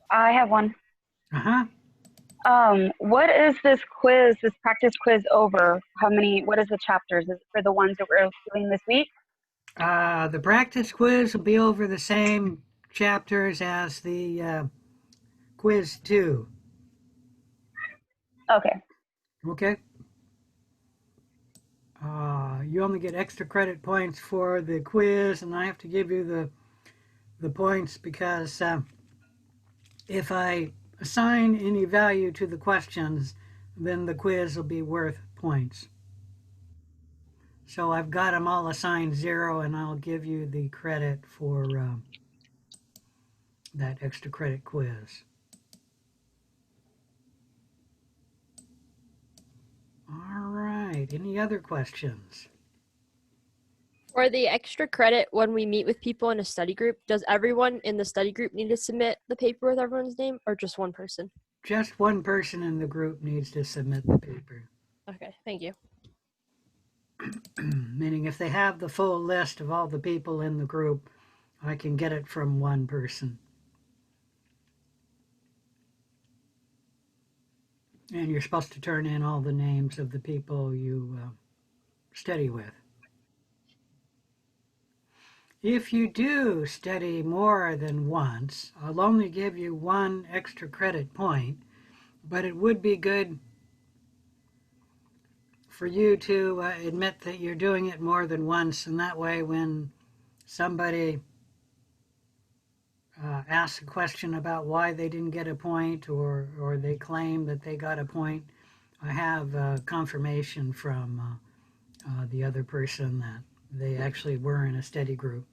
I have one. Uh-huh. What is this practice quiz over? What is the chapters? Is it for the ones that we're doing this week? The practice quiz will be over the same chapters as the quiz 2. Okay. Okay. You only get extra credit points for the quiz, and I have to give you the points because if I assign any value to the questions, then the quiz will be worth points. So I've got them all assigned 0, and I'll give you the credit for that extra credit quiz. All right. Any other questions? For the extra credit, when we meet with people in a study group, does everyone in the study group need to submit the paper with everyone's name, or just one person? Just one person in the group needs to submit the paper. Okay, thank you. Meaning if they have the full list of all the people in the group, I can get it from one person. And you're supposed to turn in all the names of the people you study with. If you do study more than once, I'll only give you 1 extra credit point, but it would be good for you to admit that you're doing it more than once, and that way when somebody asks a question about why they didn't get a point or they claim that they got a point, I have confirmation from the other person that they actually were in a study group.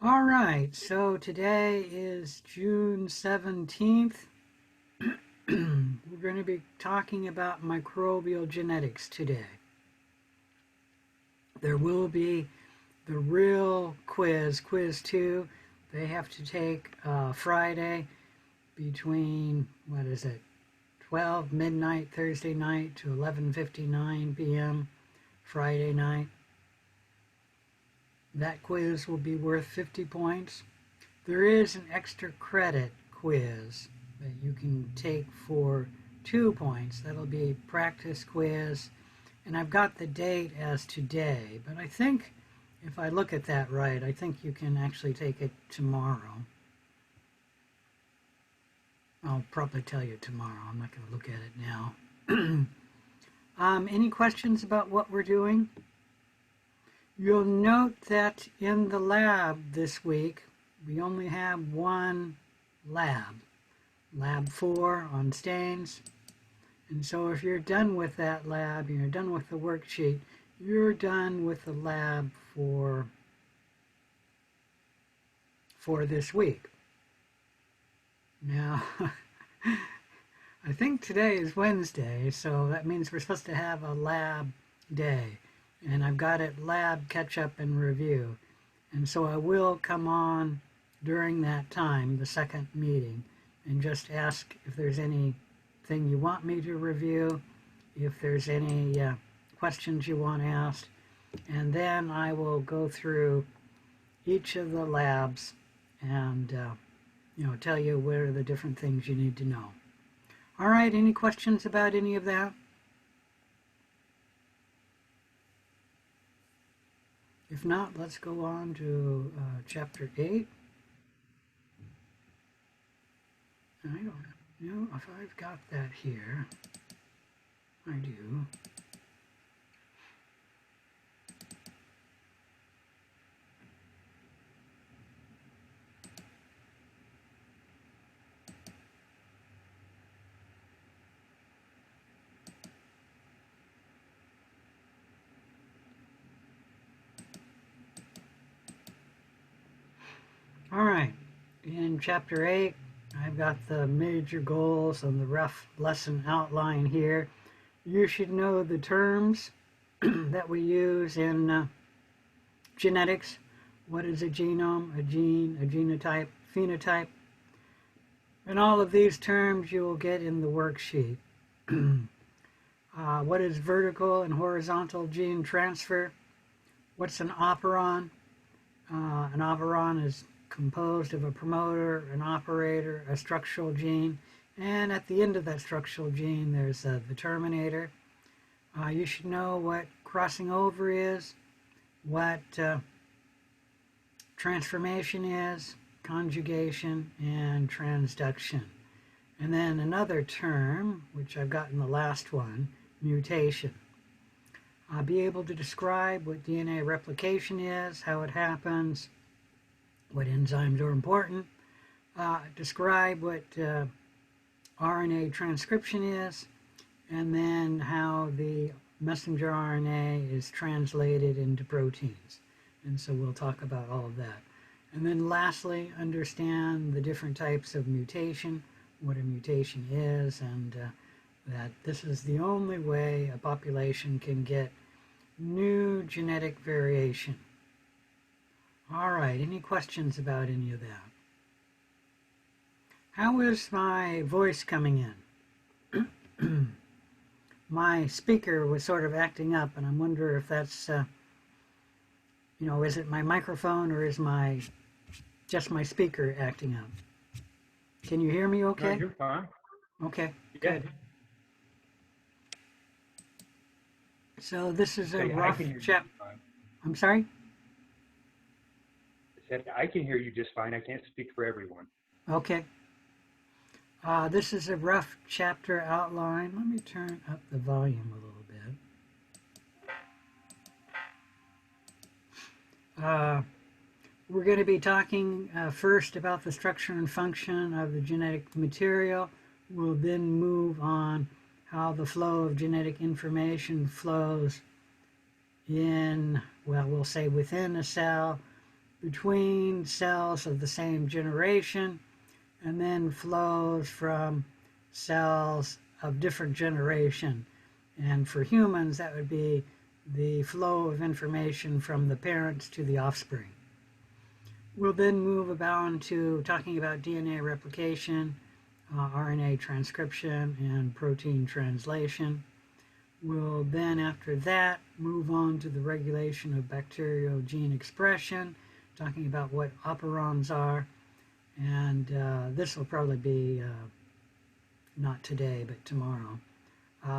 All right, so today is June 17th. We're going to be talking about microbial genetics today. There will be the real quiz 2. They have to take Friday between, 12 midnight Thursday night to 11:59 p.m. Friday night. That quiz will be worth 50 points. There is an extra credit quiz that you can take for 2 points. That'll be a practice quiz. And I've got the date as today, but I think if I look at that right, I think you can actually take it tomorrow. I'll probably tell you tomorrow. I'm not going to look at it now. Any questions about what we're doing? You'll note that in the lab this week, we only have one lab. Lab 4 on stains. And so if you're done with that lab, you're done with the worksheet, you're done with the lab for this week. Now, I think today is Wednesday, so that means we're supposed to have a lab day. And I've got it lab catch up and review. And so I will come on during that time, the second meeting, and just ask if there's anything you want me to review, if there's any questions you want asked, and then I will go through each of the labs and tell you what are the different things you need to know. All right, any questions about any of that? If not, let's go on to chapter 8. I don't know if I've got that here. I do. All right, in chapter 8, I've got the major goals and the rough lesson outline here. You should know the terms that we use in genetics. What is a genome, a gene, a genotype, phenotype? And all of these terms you will get in the worksheet. What is vertical and horizontal gene transfer? What's an operon? An operon is composed of a promoter, an operator, a structural gene, and at the end of that structural gene there's the terminator. You should know what crossing over is, what transformation is, conjugation, and transduction. And then another term, which I've got in the last one, mutation. I'll be able to describe what DNA replication is, how it happens, what enzymes are important, describe what RNA transcription is, and then how the messenger RNA is translated into proteins. And so we'll talk about all of that. And then lastly, understand the different types of mutation, what a mutation is, and that this is the only way a population can get new genetic variation. All right, any questions about any of that? How is my voice coming in? My speaker was sort of acting up, and I wonder if that's, is it my microphone or is just my speaker acting up? Can you hear me okay? No, you're fine. Okay, Yeah. good. So this is a Hey, rough chapter. I'm sorry? I can hear you just fine. I can't speak for everyone. Okay. This is a rough chapter outline. Let me turn up the volume a little bit. We're going to be talking first about the structure and function of the genetic material. We'll then move on how the flow of genetic information flows in, well, we'll say within a cell, between cells of the same generation, and then flows from cells of different generation. And for humans, that would be the flow of information from the parents to the offspring. We'll then move on to talking about DNA replication, RNA transcription, and protein translation. We'll then, after that, move on to the regulation of bacterial gene expression, talking about what operons are. And this will probably be not today, but tomorrow.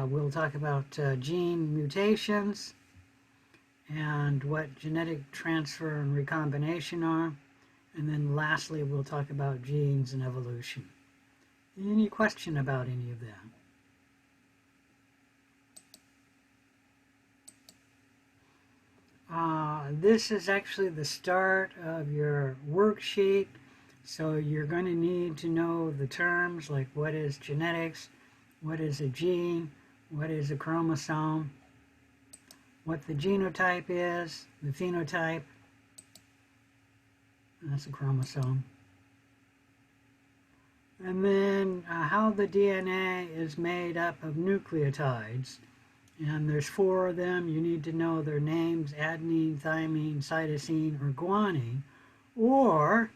We'll talk about gene mutations and what genetic transfer and recombination are. And then lastly, we'll talk about genes and evolution. Any question about any of that? This is actually the start of your worksheet. So you're going to need to know the terms like what is genetics, what is a gene, what is a chromosome, what the genotype is, the phenotype, that's a chromosome, and then how the DNA is made up of nucleotides. And there's 4 of them. You need to know their names: adenine, thymine, cytosine, or guanine, or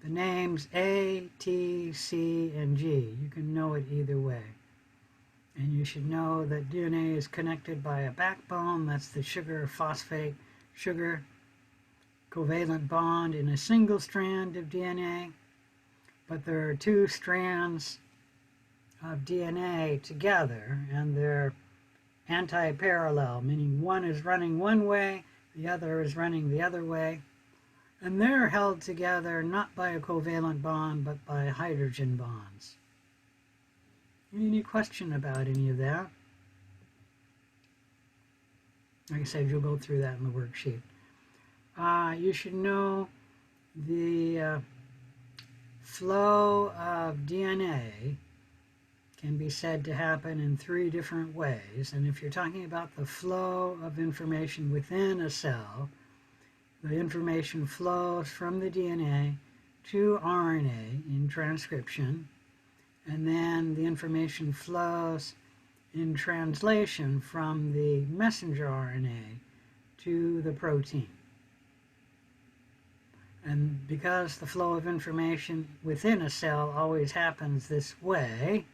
the names A, T, C, and G. You can know it either way. And you should know that DNA is connected by a backbone. That's the sugar phosphate sugar covalent bond in a single strand of DNA. But there are 2 strands of DNA together, and they're anti-parallel, meaning one is running one way, the other is running the other way. And they're held together not by a covalent bond, but by hydrogen bonds. Any question about any of that? Like I said, you'll go through that in the worksheet. You should know the flow of DNA can be said to happen in 3 different ways. And if you're talking about the flow of information within a cell, the information flows from the DNA to RNA in transcription, and then the information flows in translation from the messenger RNA to the protein. And because the flow of information within a cell always happens this way,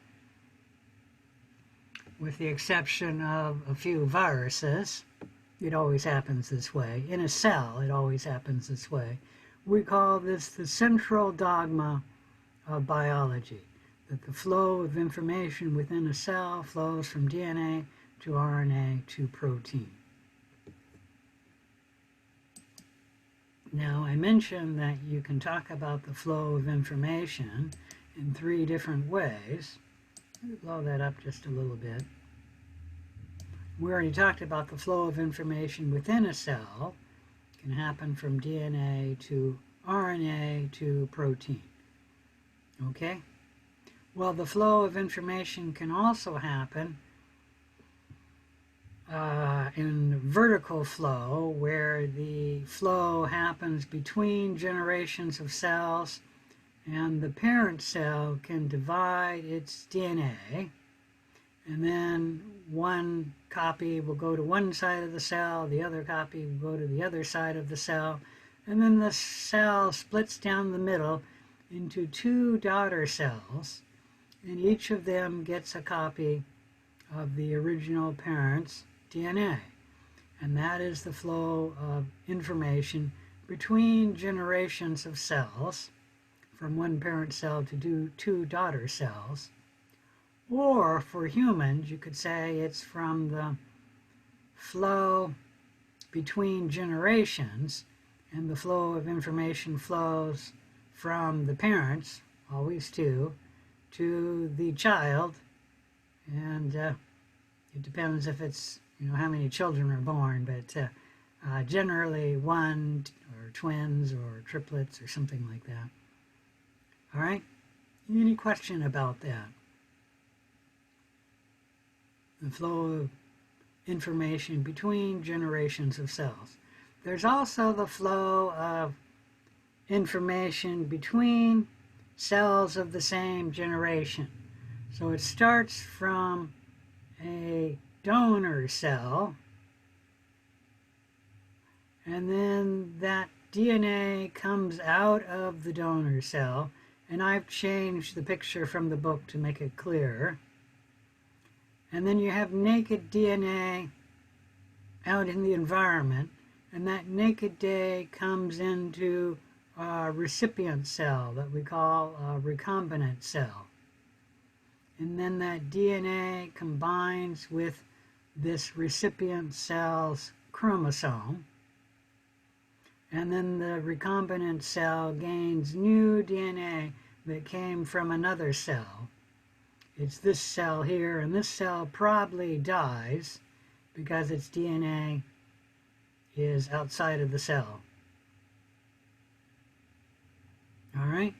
with the exception of a few viruses, it always happens this way. In a cell, it always happens this way. We call this the central dogma of biology, that the flow of information within a cell flows from DNA to RNA to protein. Now, I mentioned that you can talk about the flow of information in 3 different ways. Let me blow that up just a little bit. We already talked about the flow of information within a cell. It can happen from DNA to RNA to protein. Okay? Well, the flow of information can also happen in vertical flow, where the flow happens between generations of cells, and the parent cell can divide its DNA, and then one copy will go to one side of the cell, the other copy will go to the other side of the cell, and then the cell splits down the middle into 2 daughter cells, and each of them gets a copy of the original parent's DNA. And that is the flow of information between generations of cells, from one parent cell to 2 daughter cells. Or for humans, you could say it's from the flow between generations, and the flow of information flows from the parents, always 2, to the child, and it depends if it's, how many children are born, but generally 1 or twins or triplets or something like that. All right? Any question about that? The flow of information between generations of cells. There's also the flow of information between cells of the same generation. So it starts from a donor cell, and then that DNA comes out of the donor cell, and I've changed the picture from the book to make it clearer. And then you have naked DNA out in the environment, and that naked DNA comes into a recipient cell that we call a recombinant cell. And then that DNA combines with this recipient cell's chromosome, and then the recombinant cell gains new DNA that came from another cell. It's this cell here, and this cell probably dies because its DNA is outside of the cell. All right?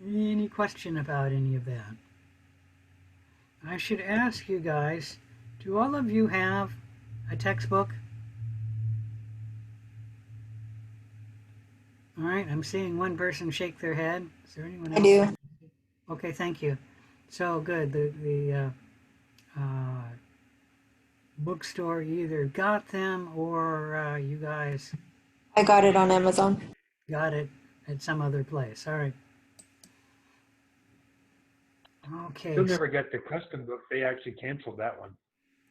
Any question about any of that? I should ask you guys, do all of you have a textbook? All right, I'm seeing one person shake their head. Is there anyone else? I do. Okay, thank you. So good. The bookstore either got them or you guys I got it on Amazon. got it at some other place. All right. Okay. Still never got the custom book. They actually canceled that one.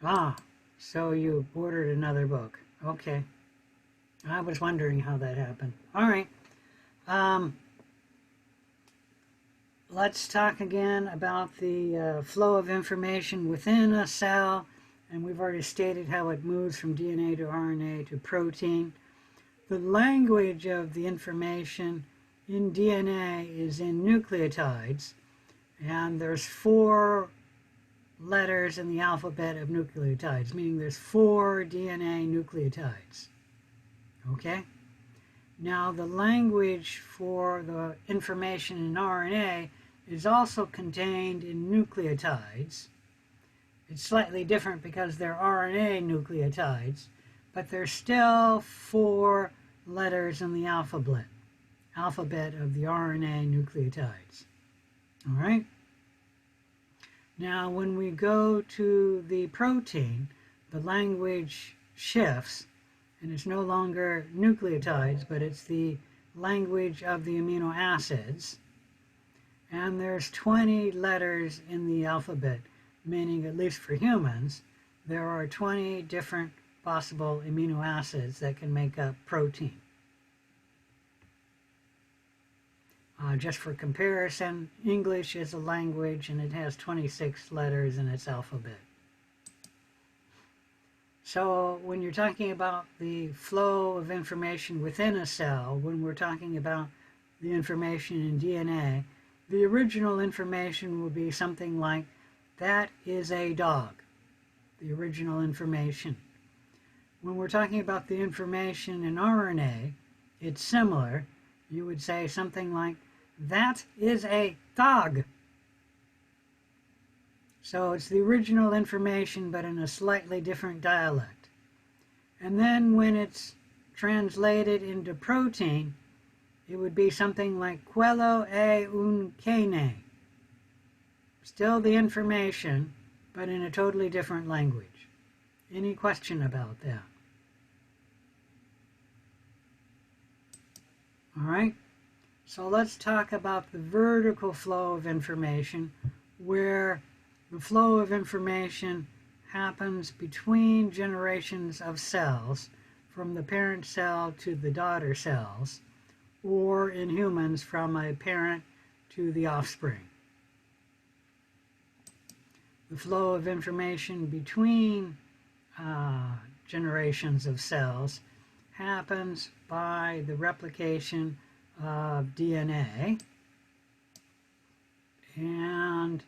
Ah, so you ordered another book. Okay. I was wondering how that happened. All right. Let's talk again about the flow of information within a cell. And we've already stated how it moves from DNA to RNA to protein. The language of the information in DNA is in nucleotides. And there's 4 letters in the alphabet of nucleotides, meaning there's 4 DNA nucleotides. Okay? Now, the language for the information in RNA is also contained in nucleotides. It's slightly different because they're RNA nucleotides, but there's still 4 letters in the alphabet of the RNA nucleotides. All right? Now, when we go to the protein, the language shifts, and it's no longer nucleotides, but it's the language of the amino acids. And there's 20 letters in the alphabet, meaning, at least for humans, there are 20 different possible amino acids that can make up protein. Just for comparison, English is a language and it has 26 letters in its alphabet. So when you're talking about the flow of information within a cell, when we're talking about the information in DNA, the original information will be something like, that is a dog, the original information. When we're talking about the information in RNA, it's similar. You would say something like, that is a dog. So it's the original information, but in a slightly different dialect. And then when it's translated into protein, it would be something like, quello è un cane. Still the information, but in a totally different language. Any question about that? All right. So let's talk about the vertical flow of information, where the flow of information happens between generations of cells, from the parent cell to the daughter cells, or in humans from a parent to the offspring. The flow of information between generations of cells happens by the replication of DNA. And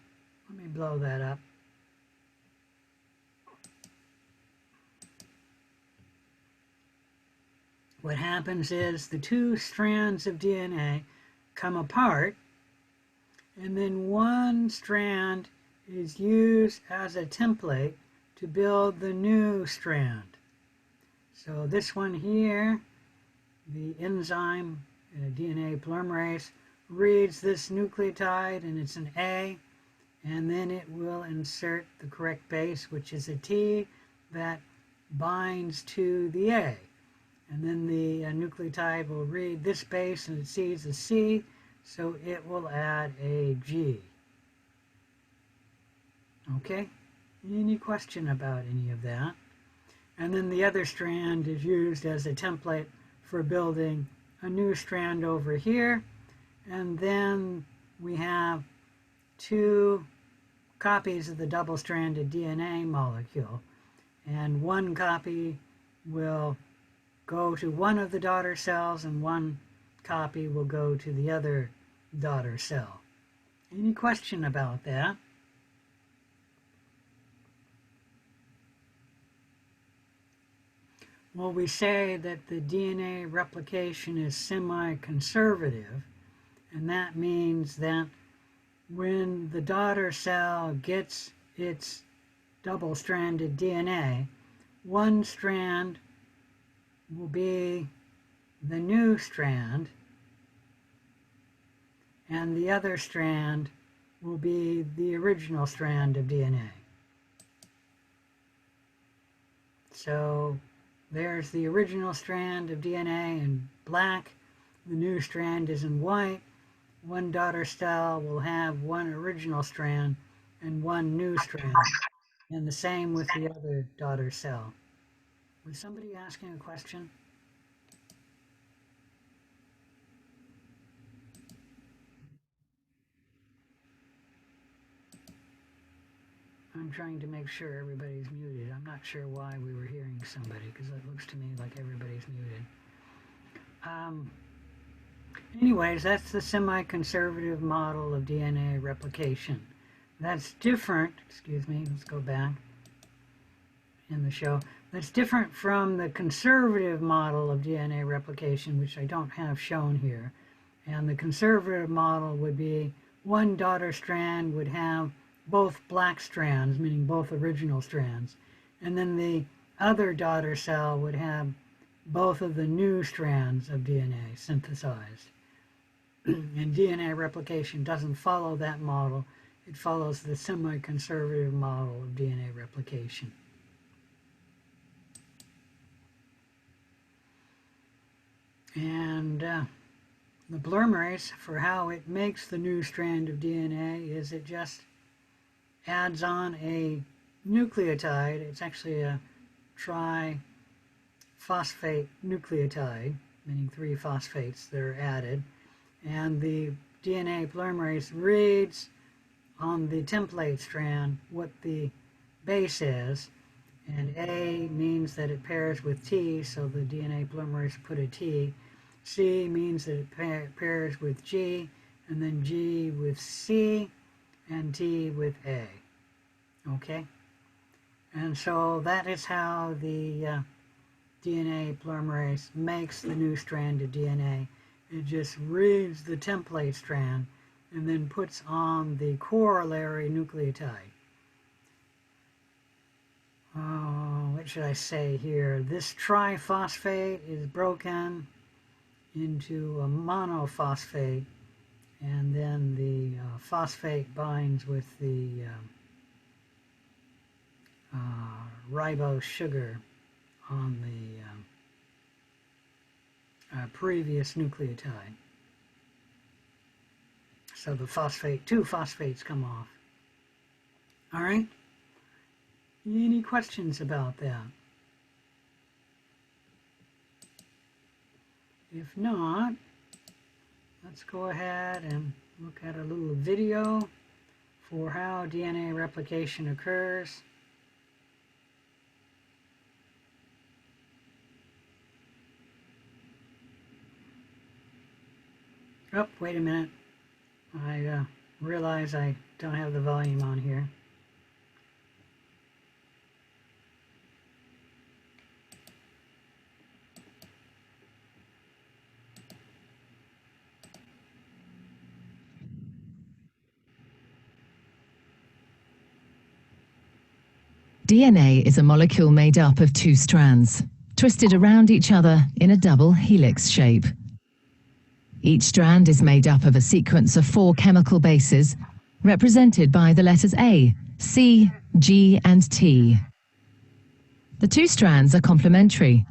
let me blow that up. What happens is the two strands of DNA come apart, and then one strand is used as a template to build the new strand. So this one here, the enzyme DNA polymerase, reads this nucleotide and it's an A, and then it will insert the correct base, which is a T, that binds to the A. And then the nucleotide will read this base and it sees a C, so it will add a G. Okay? Any question about any of that? And then the other strand is used as a template for building a new strand over here. And then we have two copies of the double-stranded DNA molecule. And one copy will go to one of the daughter cells and one copy will go to the other daughter cell. Any question about that? Well, we say that the DNA replication is semi-conservative, and that means that when the daughter cell gets its double-stranded DNA, one strand will be the new strand, and the other strand will be the original strand of DNA. So there's the original strand of DNA in black, the new strand is in white. One daughter cell will have one original strand and one new strand, and the same with the other daughter cell. Was somebody asking a question? I'm trying to make sure everybody's muted. I'm not sure why we were hearing somebody, because it looks to me like everybody's muted. Anyways, that's the semi-conservative model of DNA replication. That's different, excuse me, let's go back in the show. That's different from the conservative model of DNA replication, which I don't have shown here. And the conservative model would be one daughter strand would have both black strands, meaning both original strands, and then the other daughter cell would have both of the new strands of DNA synthesized. And DNA replication doesn't follow that model. It follows the semi-conservative model of DNA replication. And the polymerase, for how it makes the new strand of DNA, is it just adds on a nucleotide. It's actually a triphosphate nucleotide, meaning 3 phosphates that are added, and the DNA polymerase reads on the template strand what the base is, and A means that it pairs with T, so the DNA polymerase put a T. C means that it pairs with G, and then G with C, and T with A. Okay? And so that is how the DNA polymerase makes the new strand of DNA. It just reads the template strand and then puts on the corollary nucleotide. What should I say here? This triphosphate is broken into a monophosphate, and then the phosphate binds with the ribose sugar on the previous nucleotide. So the phosphate, 2 phosphates come off. All right? Any questions about that? If not, let's go ahead and look at a little video for how DNA replication occurs. Oh, wait a minute. I realize I don't have the volume on here. DNA is a molecule made up of 2 strands, twisted around each other in a double helix shape. Each strand is made up of a sequence of 4 chemical bases, represented by the letters A, C, G, and T. The 2 strands are complementary.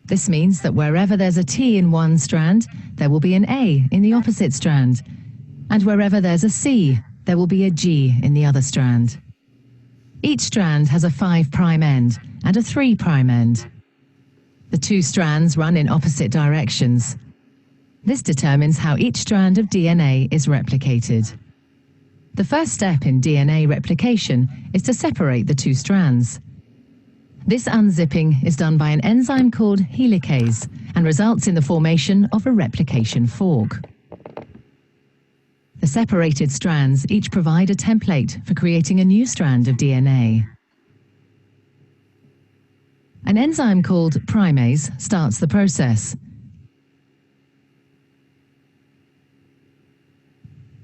This means that wherever there's a T in one strand, there will be an A in the opposite strand, and wherever there's a C, there will be a G in the other strand. Each strand has a 5' end and a 3' end. The 2 strands run in opposite directions. This determines how each strand of DNA is replicated. The first step in DNA replication is to separate the 2 strands. This unzipping is done by an enzyme called helicase and results in the formation of a replication fork. The separated strands each provide a template for creating a new strand of DNA. An enzyme called primase starts the process.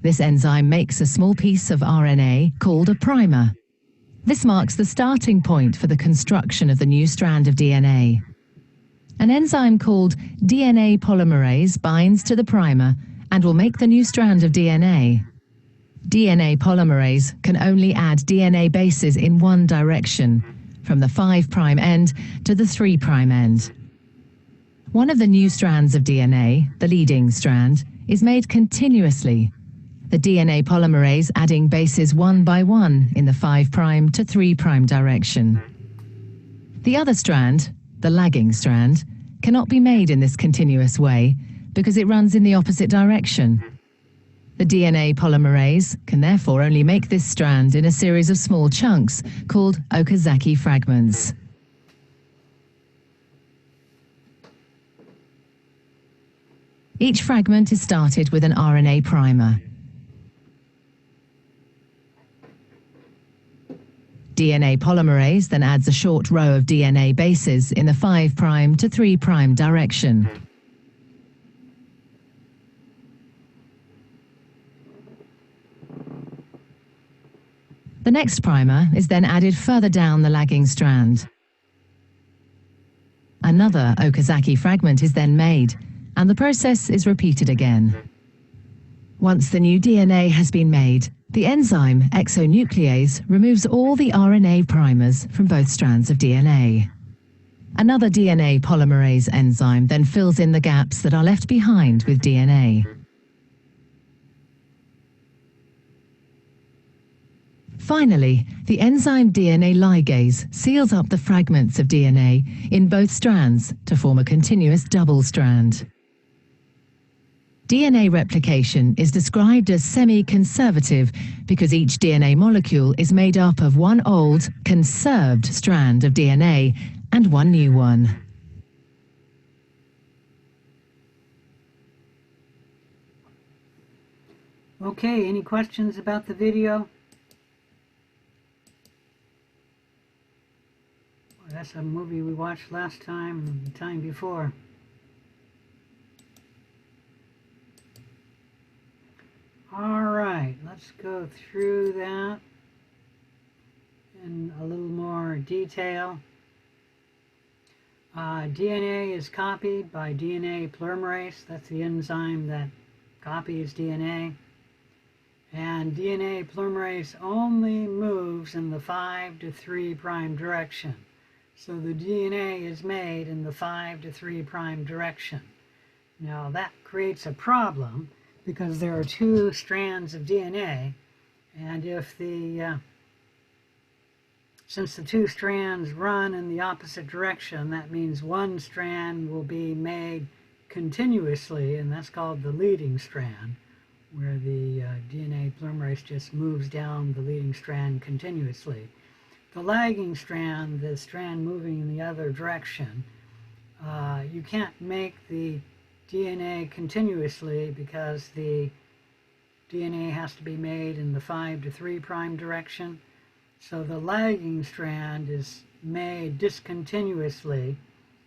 This enzyme makes a small piece of RNA called a primer. This marks the starting point for the construction of the new strand of DNA. An enzyme called DNA polymerase binds to the primer and will make the new strand of DNA. DNA polymerase can only add DNA bases in one direction, from the 5' end to the 3' end. One of the new strands of DNA, the leading strand, is made continuously, the DNA polymerase adding bases 1 by 1 in the 5' to 3' direction. The other strand, the lagging strand, cannot be made in this continuous way because it runs in the opposite direction. The DNA polymerase can therefore only make this strand in a series of small chunks called Okazaki fragments. Each fragment is started with an RNA primer. DNA polymerase then adds a short row of DNA bases in the 5' to 3' direction. The next primer is then added further down the lagging strand. Another Okazaki fragment is then made, and the process is repeated again. Once the new DNA has been made, the enzyme exonuclease removes all the RNA primers from both strands of DNA. Another DNA polymerase enzyme then fills in the gaps that are left behind with DNA. Finally, the enzyme DNA ligase seals up the fragments of DNA in both strands to form a continuous double strand. DNA replication is described as semi-conservative because each DNA molecule is made up of one old, conserved strand of DNA and one new one. Okay, any questions about the video? Well, that's a movie we watched last time and the time before. All right, let's go through that in a little more detail. DNA is copied by DNA polymerase. That's the enzyme that copies DNA. And DNA polymerase only moves in the 5' to 3' direction. So the DNA is made in the 5' to 3' direction. Now that creates a problem because there are two strands of DNA, and if since the two strands run in the opposite direction, that means one strand will be made continuously, and that's called the leading strand, where the DNA polymerase just moves down the leading strand continuously. The lagging strand, the strand moving in the other direction, you can't make the DNA continuously because the DNA has to be made in the 5' to 3' direction. So the lagging strand is made discontinuously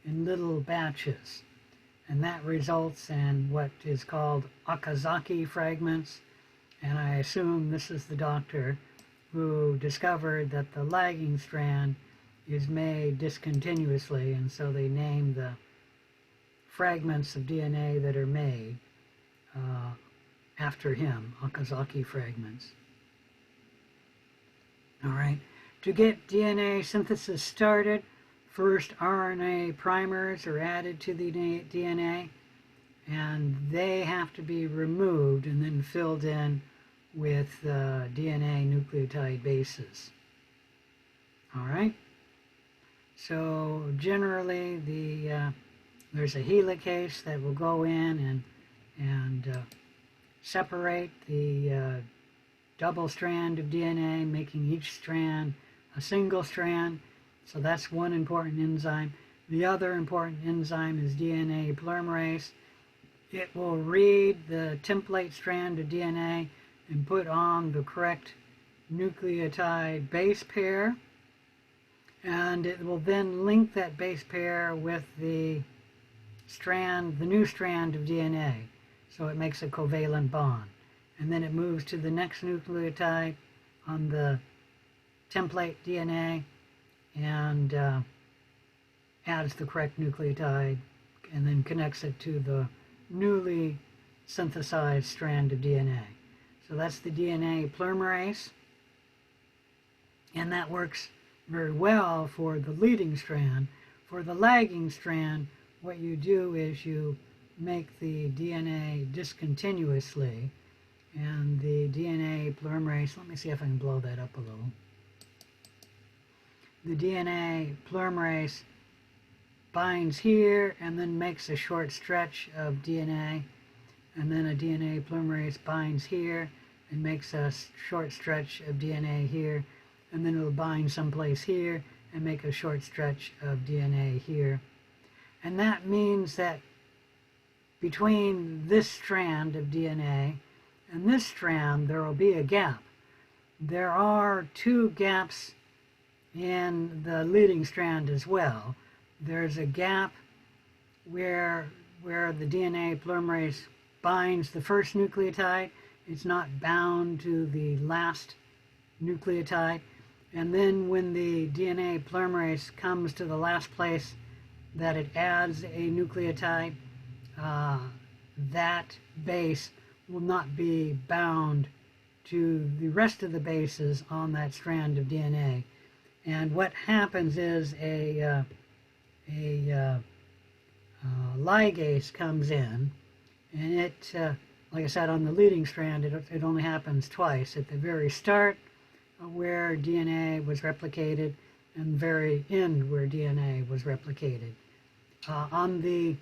in little batches. And that results in what is called Okazaki fragments. And I assume this is the doctor who discovered that the lagging strand is made discontinuously, and so they name the fragments of DNA that are made after him, Okazaki fragments. All right, to get DNA synthesis started, first RNA primers are added to the DNA, and they have to be removed and then filled in with DNA nucleotide bases. All right, so generally there's a helicase that will go in and separate the double strand of DNA, making each strand a single strand. So that's one important enzyme. The other important enzyme is DNA polymerase. It will read the template strand of DNA and put on the correct nucleotide base pair, and it will then link that base pair with the new strand of DNA. So it makes a covalent bond. And then it moves to the next nucleotide on the template DNA and adds the correct nucleotide and then connects it to the newly synthesized strand of DNA. So that's the DNA polymerase. And that works very well for the leading strand. For the lagging strand, what you do is you make the DNA discontinuously, and the DNA polymerase, let me see if I can blow that up a little. The DNA polymerase binds here and then makes a short stretch of DNA, and then a DNA polymerase binds here and makes a short stretch of DNA here, and then it'll bind someplace here and make a short stretch of DNA here. And that means that between this strand of DNA and this strand, there will be a gap. There are two gaps in the leading strand as well. There's a gap where the DNA polymerase binds the first nucleotide. It's not bound to the last nucleotide. And then when the DNA polymerase comes to the last place that it adds a nucleotide, that base will not be bound to the rest of the bases on that strand of DNA. And what happens is a ligase comes in, and it, like I said, on the leading strand, it only happens twice. At the very start where DNA was replicated and the very end where DNA was replicated. On the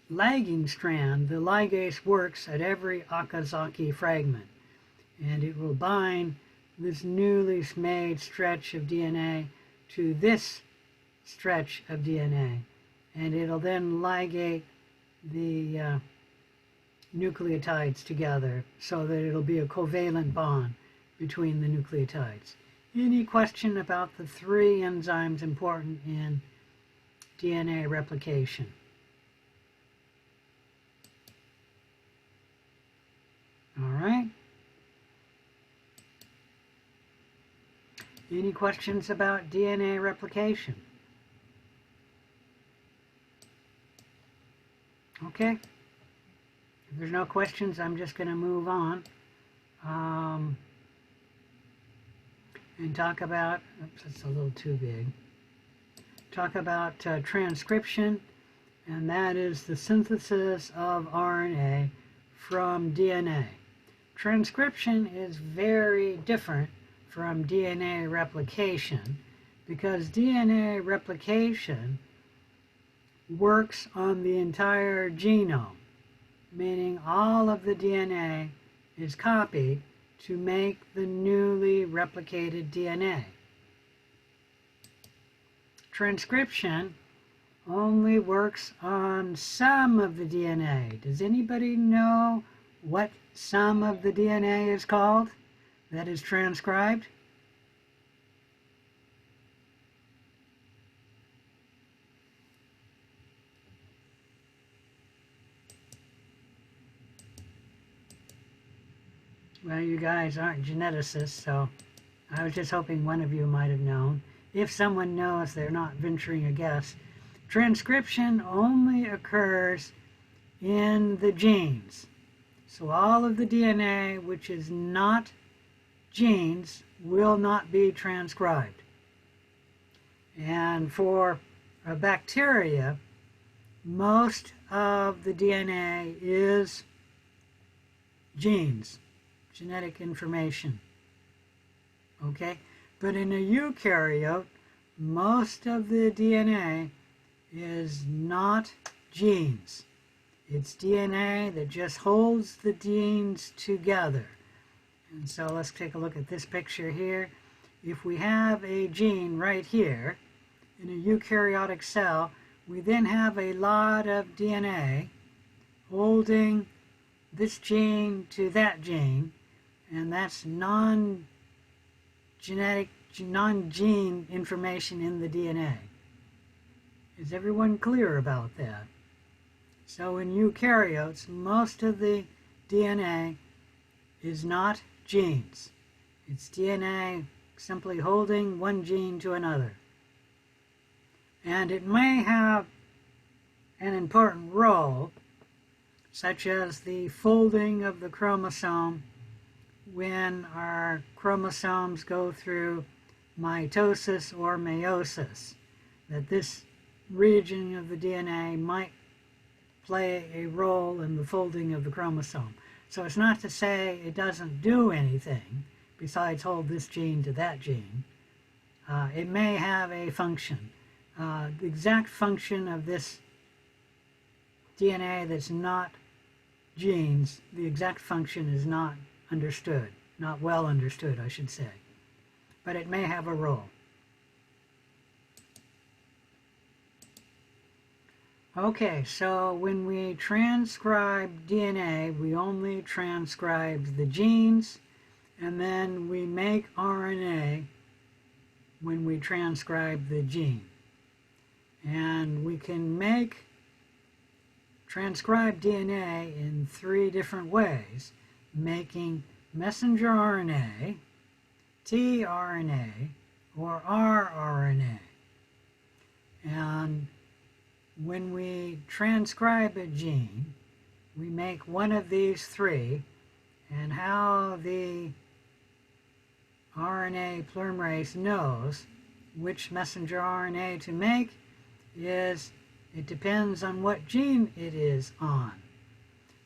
lagging strand, the ligase works at every Okazaki fragment, and it will bind this newly made stretch of DNA to this stretch of DNA, and it'll then ligate the nucleotides together so that it'll be a covalent bond between the nucleotides. Any question about the three enzymes important in DNA replication? All right. Any questions about DNA replication? Okay. If there's no questions, I'm just going to move on and talk about, oops, that's a little too big. Talk about transcription, and that is the synthesis of RNA from DNA. Transcription is very different from DNA replication because DNA replication works on the entire genome, meaning all of the DNA is copied to make the newly replicated DNA. Transcription only works on some of the DNA. Does anybody know what some of the DNA is called that is transcribed? Well, you guys aren't geneticists, so I was just hoping one of you might have known. If someone knows, they're not venturing a guess. Transcription only occurs in the genes. So all of the DNA which is not genes will not be transcribed. And for a bacteria, most of the DNA is genes, genetic information. Okay? But in a eukaryote, most of the DNA is not genes. It's DNA that just holds the genes together. And so let's take a look at this picture here. If we have a gene right here in a eukaryotic cell, we then have a lot of DNA holding this gene to that gene, and that's non-genetic, non-gene information in the DNA. Is everyone clear about that? So in eukaryotes, most of the DNA is not genes. It's DNA simply holding one gene to another. And it may have an important role, such as the folding of the chromosome when our chromosomes go through mitosis or meiosis, that this region of the DNA might play a role in the folding of the chromosome. So it's not to say it doesn't do anything besides hold this gene to that gene. It may have a function. The exact function of this DNA that's not genes, the exact function is not understood, not well understood, I should say. But it may have a role. Okay, so when we transcribe DNA, we only transcribe the genes, and then we make RNA when we transcribe the gene. And we can transcribe DNA in three different ways, making messenger RNA, tRNA, or rRNA. And when we transcribe a gene, we make one of these three, and how the RNA polymerase knows which messenger RNA to make is it depends on what gene it is on.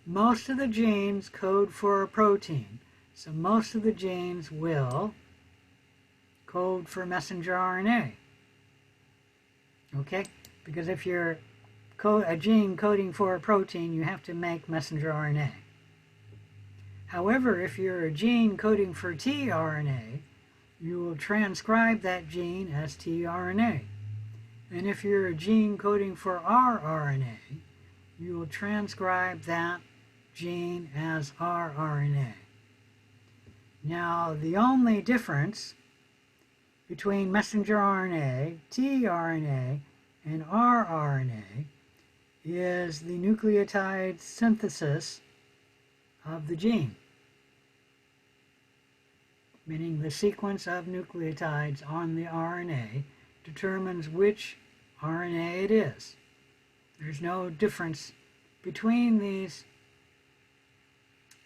Most of the genes code for a protein, So most of the genes will code for messenger RNA. Okay? Because if you're a gene coding for a protein, you have to make messenger RNA. However, if you're a gene coding for tRNA, you will transcribe that gene as tRNA. And if you're a gene coding for rRNA, you will transcribe that gene as rRNA. Now, the only difference between messenger RNA, tRNA, and rRNA is the nucleotide synthesis of the gene, meaning the sequence of nucleotides on the RNA determines which RNA it is. There's no difference between these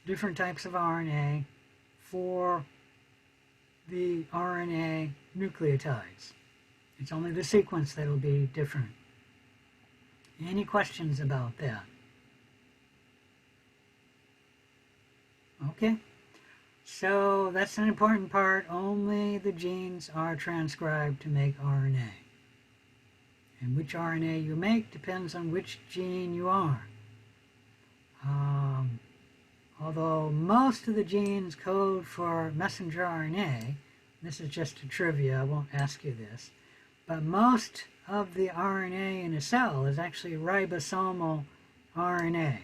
different types of RNA for the RNA nucleotides. It's only the sequence that will be different. Any questions about that? Okay, so that's an important part. Only the genes are transcribed to make RNA. And which RNA you make depends on which gene you are. Although most of the genes code for messenger RNA, this is just a trivia, I won't ask you this, but most of the RNA in a cell is actually ribosomal RNA.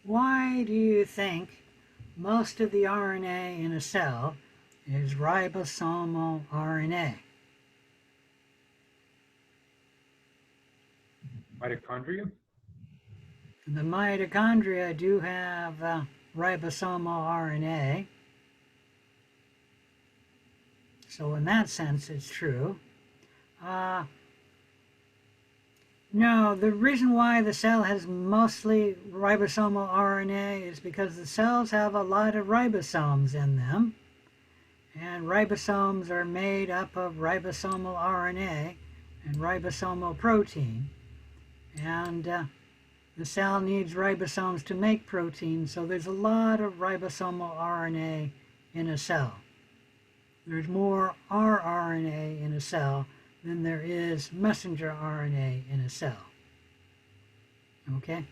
Why do you think most of the RNA in a cell is ribosomal RNA? Mitochondria? The mitochondria do have ribosomal RNA. So in that sense, it's true. No, the reason why the cell has mostly ribosomal RNA is because the cells have a lot of ribosomes in them. And ribosomes are made up of ribosomal RNA and ribosomal protein. And the cell needs ribosomes to make protein, so there's a lot of ribosomal RNA in a cell. There's more rRNA in a cell than there is messenger RNA in a cell. Okay?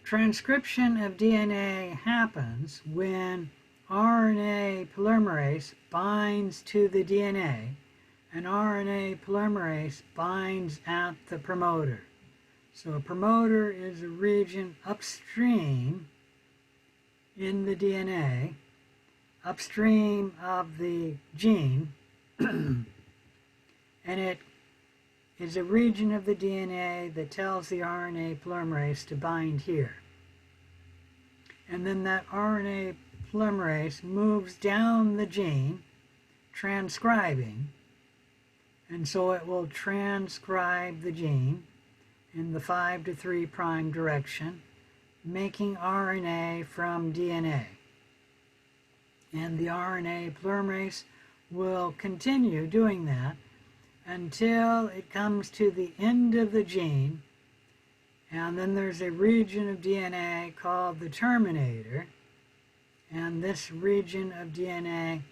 Transcription of DNA happens when RNA polymerase binds to the DNA, and RNA polymerase binds at the promoter. So a promoter is a region upstream in the DNA, upstream of the gene, and it is a region of the DNA that tells the RNA polymerase to bind here. And then that RNA polymerase moves down the gene, transcribing, and so it will transcribe the gene in the 5' to 3' direction, making RNA from DNA. And the RNA polymerase will continue doing that until it comes to the end of the gene, and then there's a region of DNA called the terminator, and this region of DNA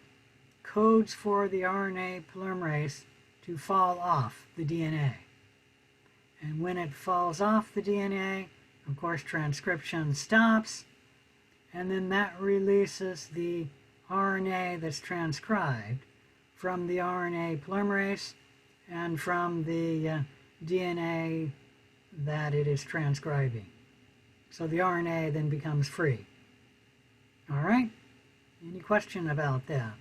codes for the RNA polymerase to fall off the DNA. And when it falls off the DNA, of course, transcription stops, and then that releases the RNA that's transcribed from the RNA polymerase and from the DNA that it is transcribing. So the RNA then becomes free. All right? Any question about that?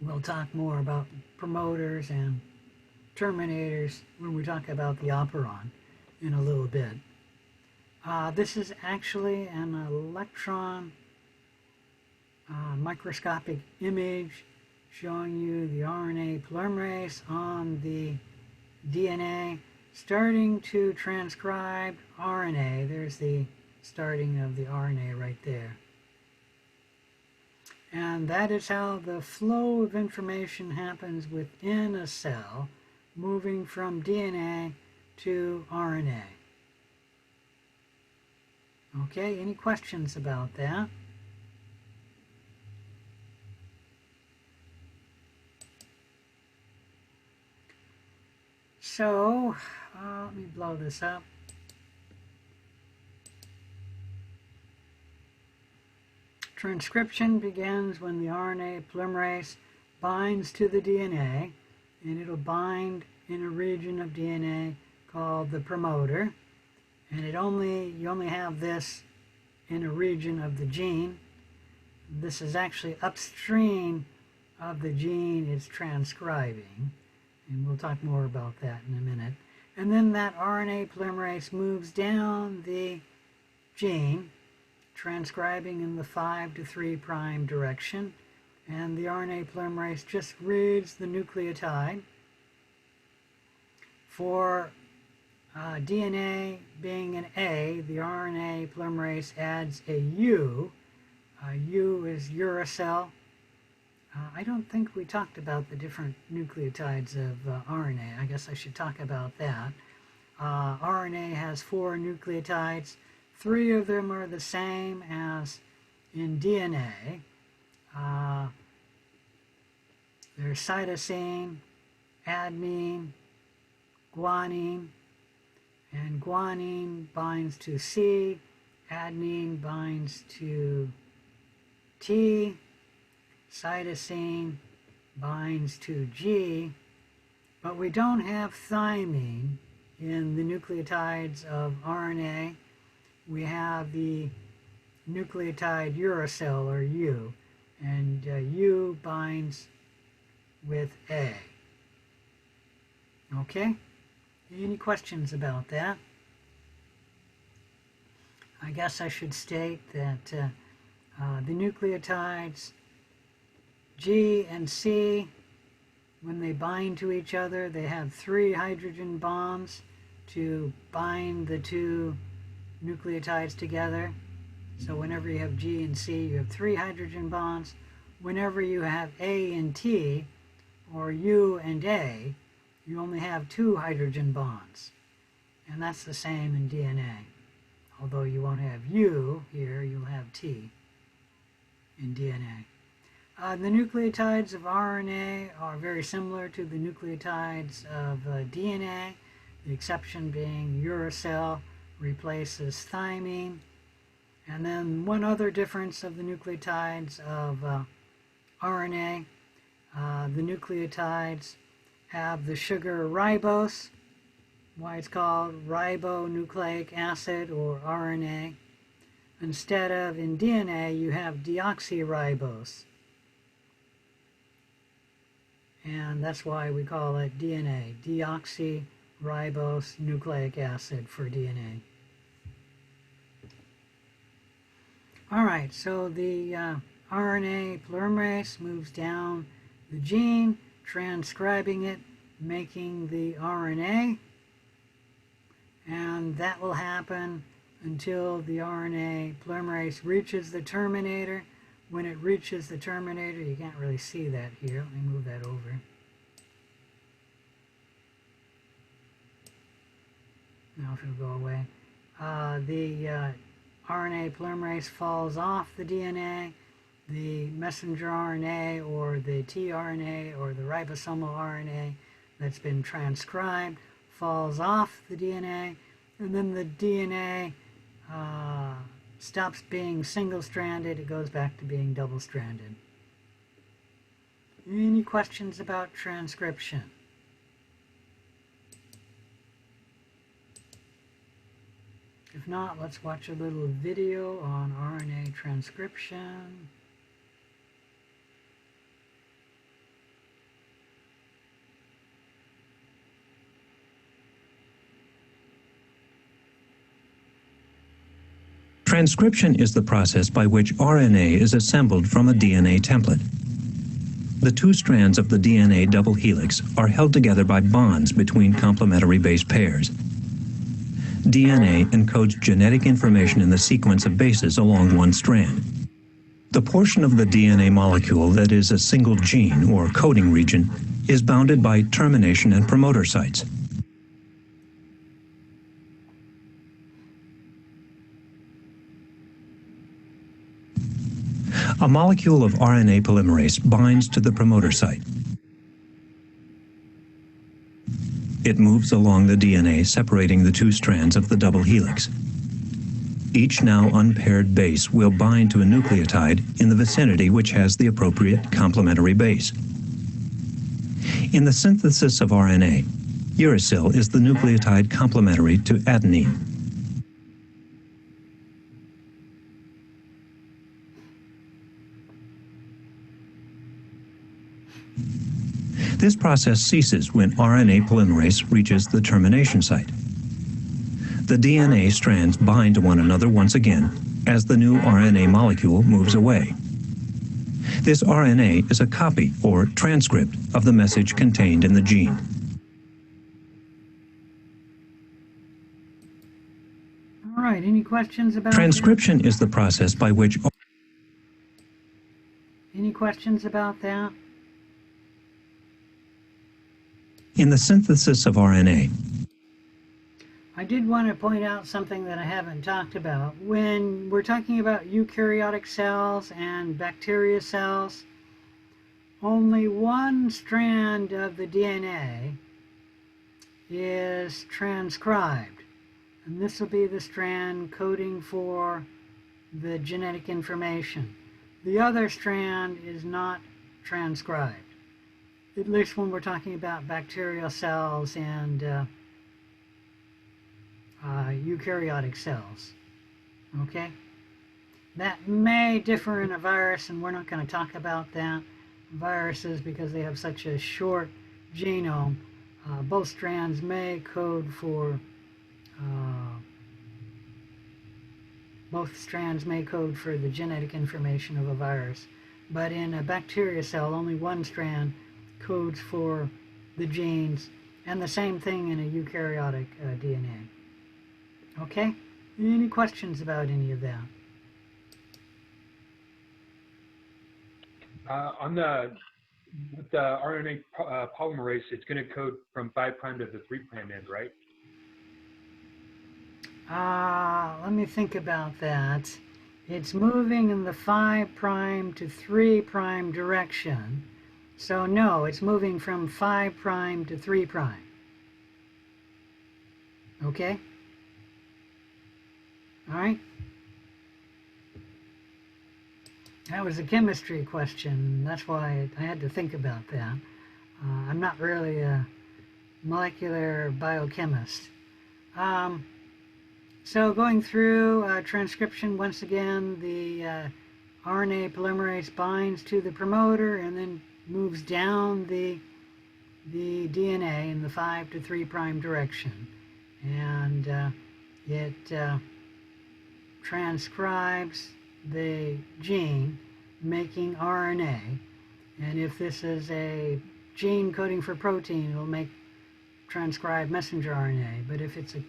We'll talk more about promoters and terminators when we talk about the operon in a little bit. This is actually an electron microscopic image showing you the RNA polymerase on the DNA starting to transcribe RNA. There's the starting of the RNA right there. And that is how the flow of information happens within a cell, moving from DNA to RNA. Okay, any questions about that? So, let me blow this up. Transcription begins when the RNA polymerase binds to the DNA, and it'll bind in a region of DNA called the promoter, and you only have this in a region of the gene. This is actually upstream of the gene it's transcribing, and we'll talk more about that in a minute. And then that RNA polymerase moves down the gene, transcribing in the 5' to 3' direction, and the RNA polymerase just reads the nucleotide. For DNA being an A, the RNA polymerase adds a U. U is uracil. I don't think we talked about the different nucleotides of RNA. I guess I should talk about that. RNA has 4 nucleotides. 3 of them are the same as in DNA. There's cytosine, adenine, guanine, and guanine binds to C, adenine binds to T, cytosine binds to G, but we don't have thymine in the nucleotides of RNA. We have the nucleotide uracil, or U, and U binds with A. Okay? Any questions about that? I guess I should state that the nucleotides G and C, when they bind to each other, they have 3 hydrogen bonds to bind the 2 nucleotides together. So whenever you have G and C, you have 3 hydrogen bonds. Whenever you have A and T, or U and A, you only have 2 hydrogen bonds. And that's the same in DNA. Although you won't have U here, you'll have T in DNA. The nucleotides of RNA are very similar to the nucleotides of DNA, the exception being uracil replaces thymine. And then one other difference of the nucleotides of RNA, the nucleotides have the sugar ribose, why it's called ribonucleic acid, or RNA. Instead of in DNA, you have deoxyribose. And that's why we call it DNA, deoxyribose nucleic acid for DNA. All right, so the RNA polymerase moves down the gene, transcribing it, making the RNA, and that will happen until the RNA polymerase reaches the terminator. When it reaches the terminator, you can't really see that here. Let me move that over. Now if it'll go away. The RNA polymerase falls off the DNA. The messenger RNA, or the tRNA, or the ribosomal RNA that's been transcribed falls off the DNA, and then the DNA stops being single-stranded. It goes back to being double-stranded. Any questions about transcription? If not, let's watch a little video on RNA transcription. Transcription is the process by which RNA is assembled from a DNA template. The 2 strands of the DNA double helix are held together by bonds between complementary base pairs. DNA encodes genetic information in the sequence of bases along one strand. The portion of the DNA molecule that is a single gene or coding region is bounded by termination and promoter sites. A molecule of RNA polymerase binds to the promoter site. It moves along the DNA, separating the two strands of the double helix. Each now unpaired base will bind to a nucleotide in the vicinity which has the appropriate complementary base. In the synthesis of RNA, uracil is the nucleotide complementary to adenine. This process ceases when RNA polymerase reaches the termination site. The DNA strands bind to one another once again as the new RNA molecule moves away. This RNA is a copy or transcript of the message contained in the gene. All right, any questions about Transcription is the process by which... Any questions about that? In the synthesis of RNA, I did want to point out something that I haven't talked about. When we're talking about eukaryotic cells and bacteria cells, only one strand of the DNA is transcribed. And this will be the strand coding for the genetic information. The other strand is not transcribed, at least when we're talking about bacterial cells and eukaryotic cells. Okay? That may differ in a virus, and we're not going to talk about that. Viruses, because they have such a short genome, both strands may code for the genetic information of a virus. But in a bacteria cell, only one strand codes for the genes, and the same thing in a eukaryotic DNA. Okay? Any questions about any of that? With the RNA polymerase, it's going to code from 5' to the 3' end, right? Let me think about that. It's moving in the 5' to 3' direction. So no, it's moving from 5' to 3'. Okay? All right? That was a chemistry question. That's why I had to think about that. I'm not really a molecular biochemist. So going through transcription, once again, the RNA polymerase binds to the promoter and then moves down the DNA in the 5' to 3' direction. And it transcribes the gene, making RNA. And if this is a gene coding for protein, it'll make transcribe messenger RNA. But if it's a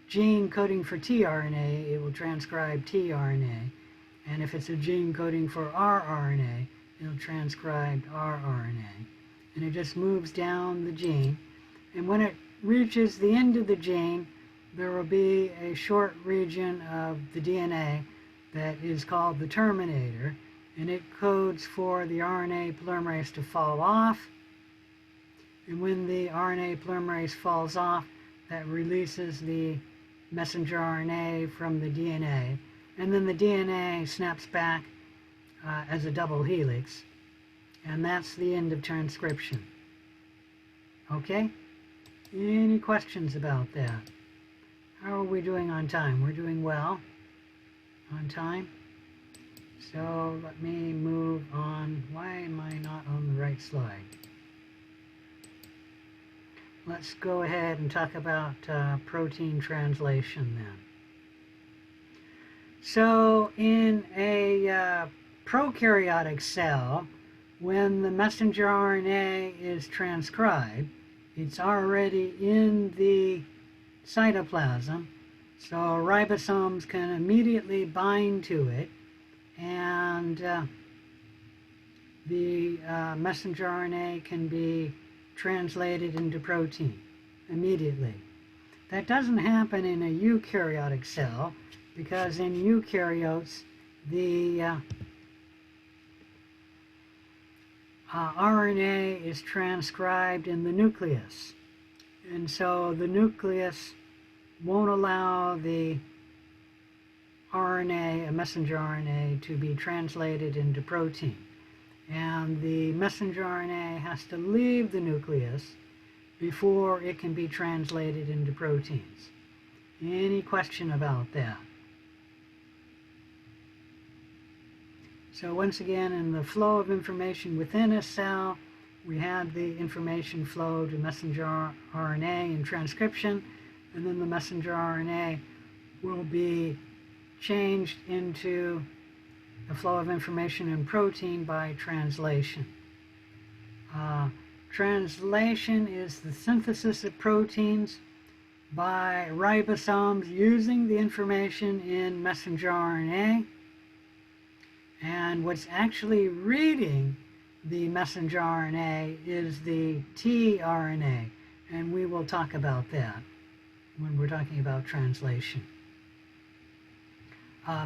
gene coding for tRNA, it will transcribe tRNA. And if it's a gene coding for rRNA, it'll transcribe rRNA. And it just moves down the gene. And when it reaches the end of the gene, there will be a short region of the DNA that is called the terminator, and it codes for the RNA polymerase to fall off. And when the RNA polymerase falls off, that releases the messenger RNA from the DNA, and then the DNA snaps back as a double helix, and that's the end of transcription. Okay? Any questions about that? How are we doing on time? We're doing well on time. So let me move on. Why am I not on the right slide? Let's go ahead and talk about protein translation then. So in a prokaryotic cell, when the messenger RNA is transcribed, it's already in the cytoplasm, so ribosomes can immediately bind to it, and the messenger RNA can be translated into protein immediately. That doesn't happen in a eukaryotic cell, because in eukaryotes the RNA is transcribed in the nucleus. And so the nucleus won't allow the RNA, a messenger RNA, to be translated into protein. And the messenger RNA has to leave the nucleus before it can be translated into proteins. Any question about that? So once again, in the flow of information within a cell, we have the information flow to messenger RNA in transcription, and then the messenger RNA will be changed into the flow of information in protein by translation. Translation is the synthesis of proteins by ribosomes using the information in messenger RNA. And what's actually reading the messenger RNA is the tRNA, and we will talk about that when we're talking about translation.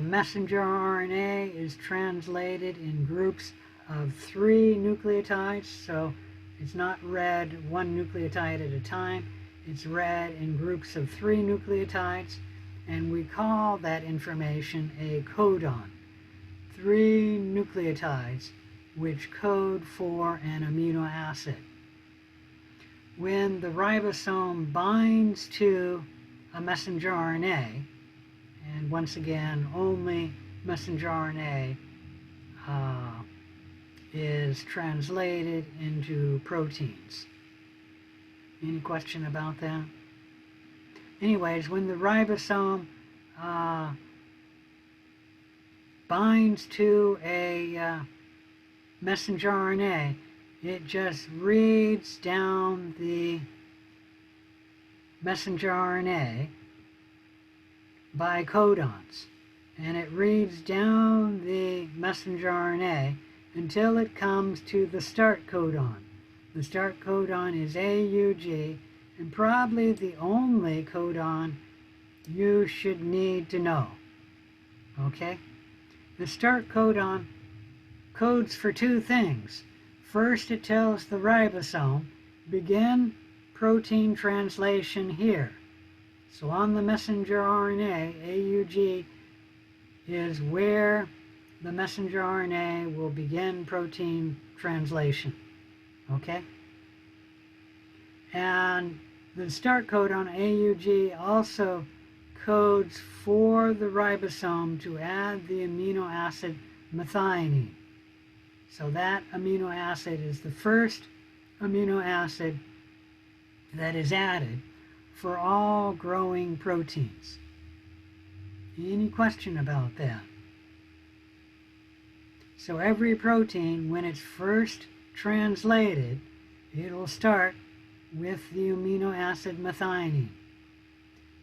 Messenger RNA is translated in groups of 3 nucleotides, so it's not read one nucleotide at a time. It's read in groups of 3 nucleotides, and we call that information a codon. 3 nucleotides which code for an amino acid. When the ribosome binds to a messenger RNA, and once again, only messenger RNA is translated into proteins. Any question about that? Anyways, when the ribosome binds to a messenger RNA, it just reads down the messenger RNA by codons, and it reads down the messenger RNA until it comes to the start codon. The start codon is AUG, and probably the only codon you should need to know. Okay? The start codon codes for 2 things. First, it tells the ribosome, begin protein translation here. So on the messenger RNA, AUG is where the messenger RNA will begin protein translation. Okay? And the start codon, AUG, also codes for the ribosome to add the amino acid methionine. So that amino acid is the first amino acid that is added for all growing proteins. Any question about that? So every protein, when it's first translated, it'll start with the amino acid methionine.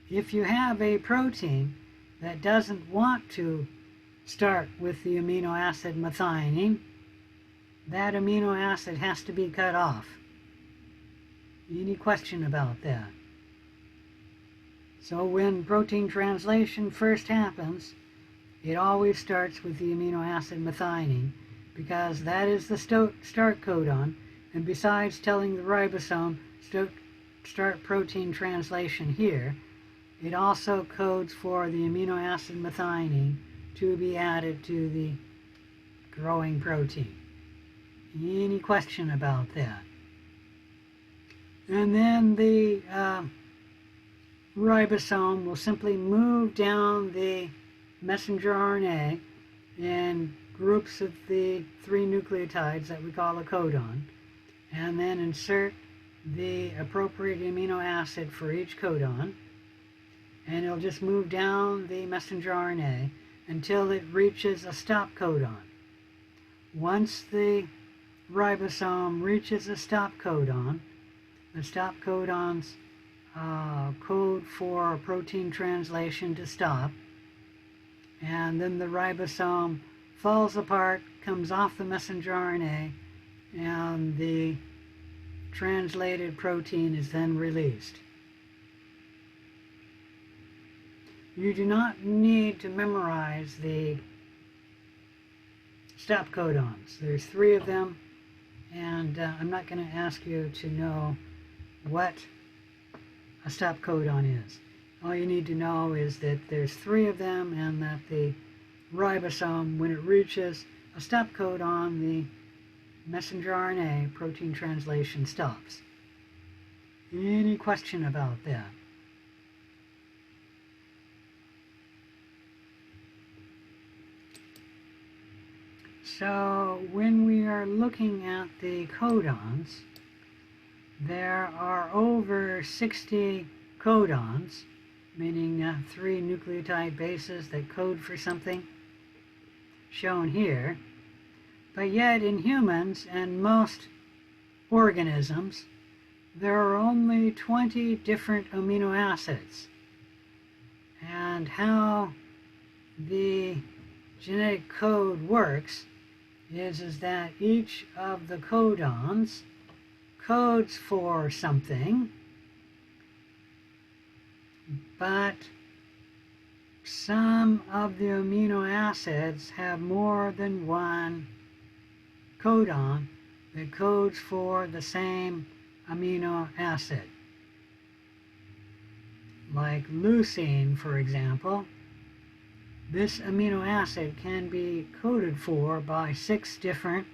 If you have a protein that doesn't want to start with the amino acid methionine, that amino acid has to be cut off. Any question about that? So when protein translation first happens, it always starts with the amino acid methionine, because that is the start codon, and besides telling the ribosome start protein translation here, it also codes for the amino acid methionine to be added to the growing protein. Any question about that? And then the ribosome will simply move down the messenger RNA in groups of the 3 nucleotides that we call a codon, and then insert the appropriate amino acid for each codon, and it'll just move down the messenger RNA until it reaches a stop codon. Once the ribosome reaches a stop codon, the stop codons code for protein translation to stop, and then the ribosome falls apart, comes off the messenger RNA, and the translated protein is then released. You do not need to memorize the stop codons. There's 3 of them, and I'm not going to ask you to know what a stop codon is. All you need to know is that there's 3 of them, and that the ribosome, when it reaches a stop codon, the messenger RNA protein translation stops. Any question about that? So when we are looking at the codons, there are over 60 codons, meaning 3 nucleotide bases that code for something, shown here. But yet in humans and most organisms, there are only 20 different amino acids. And how the genetic code works is that each of the codons codes for something, but some of the amino acids have more than one codon that codes for the same amino acid. Like leucine, for example, this amino acid can be coded for by 6 different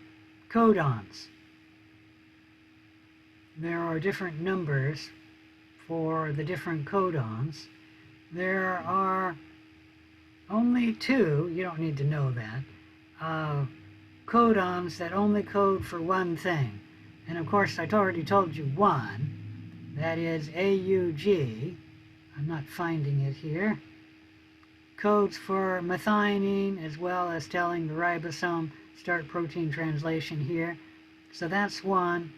codons. There are different numbers for the different codons. There are only 2, you don't need to know that, codons that only code for one thing. And of course, I'd already told you one, that is AUG. I'm not finding it here. Codes for methionine, as well as telling the ribosome start protein translation here. So that's one.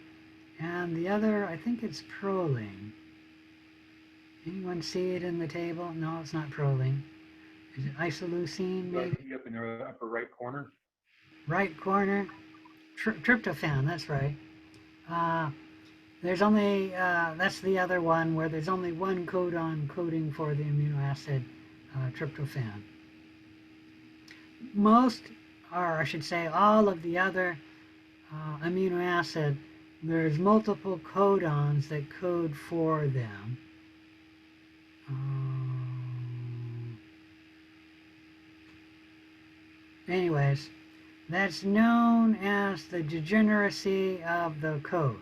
And the other, I think it's proline. Anyone see it in the table? No, it's not proline. Is it isoleucine, maybe? Up in the upper right corner. Right corner. Tryptophan, that's right. There's only, that's the other one where there's only one codon coding for the amino acid tryptophan. Most, or I should say all of the other amino acid, there's multiple codons that code for them. Anyways, that's known as the degeneracy of the code.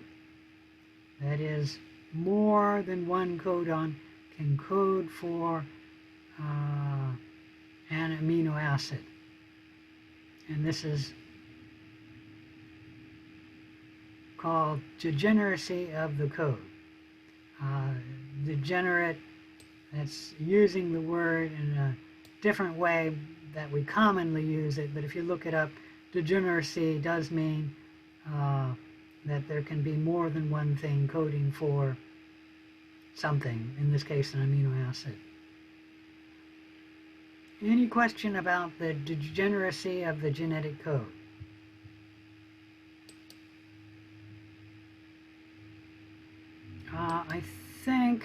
That is, more than one codon can code for an amino acid. And this is called degeneracy of the code. Degenerate, that's using the word in a different way that we commonly use it, but if you look it up, degeneracy does mean that there can be more than one thing coding for something, in this case an amino acid. Any question about the degeneracy of the genetic code? I think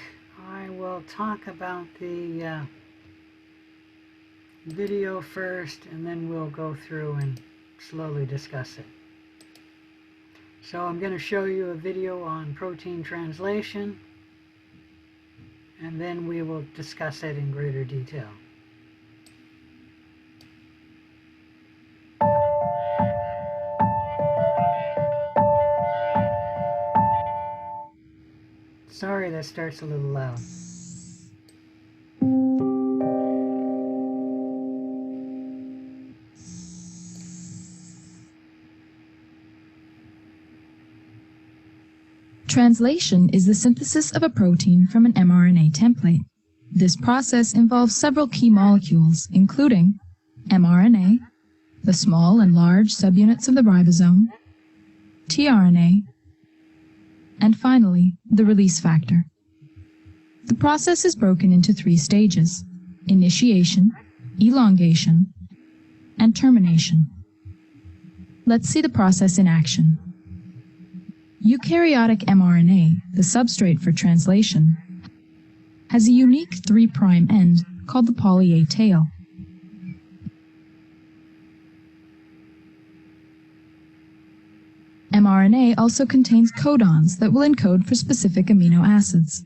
I will talk about the video first, and then we'll go through and slowly discuss it. So I'm going to show you a video on protein translation, and then we will discuss it in greater detail. Sorry, that starts a little loud. Translation is the synthesis of a protein from an mRNA template. This process involves several key molecules, including mRNA, the small and large subunits of the ribosome, tRNA, and finally, the release factor. The process is broken into 3 stages: initiation, elongation, and termination. Let's see the process in action. Eukaryotic mRNA, the substrate for translation, has a unique 3' end called the poly A tail. mRNA also contains codons that will encode for specific amino acids.